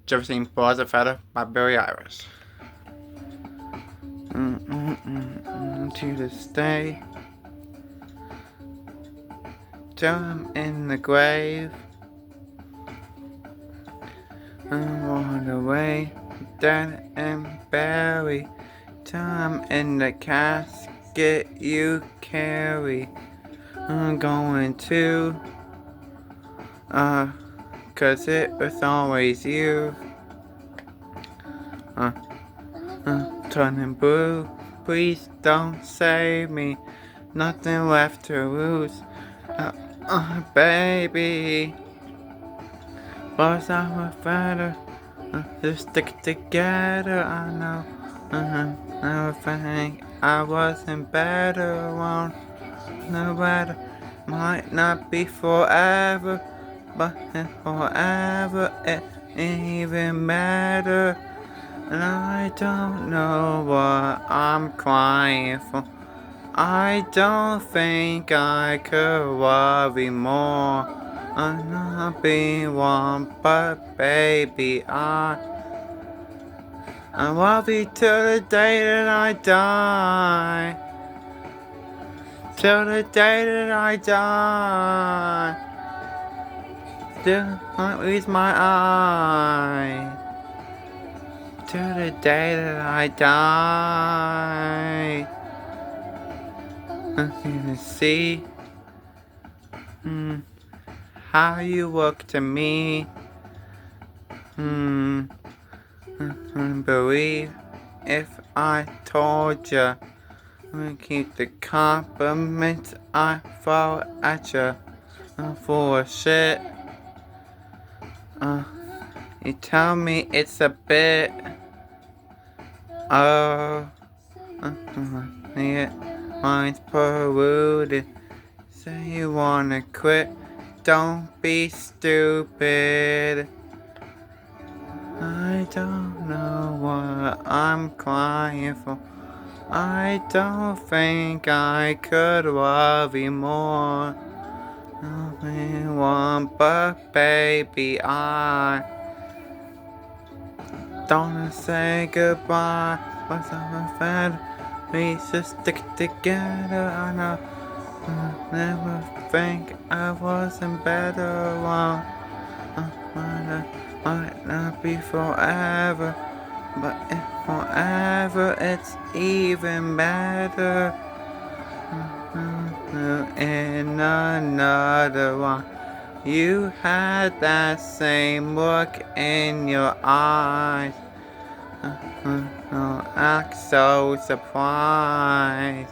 Jeffy was a feather by Billie Eilish. To this day, till I'm in the grave, I'm on the way, dead and buried. Till I'm in the casket you carry. I'm going to, 'cause it was always you. Turning blue, please don't save me. Nothing left to lose, baby. Was I a feather? Just stick together, I know. Never think I wasn't better alone. No better, might not be forever, but forever it ain't even matter. And I don't know what I'm crying for. I don't think I could worry more. I'm not being one, but baby, I worry till the day that I die. Till the day that I die. Still might lose my eye. Till the day that I die. I'm gonna see how you look to me. Believe if I told ya, keep the compliments I throw at ya. I'm full of shit. You tell me it's a bit. Oh, yeah, mine's polluted. Say you wanna quit, don't be stupid. I don't know what I'm crying for. I don't think I could worry more. Only one, but baby, I don't wanna say goodbye. But I'm afraid we should stick together. I know. Never think I wasn't better alone. Might not be forever, but if forever it's even better. In another one, you had that same look in your eyes. Don't act so surprised.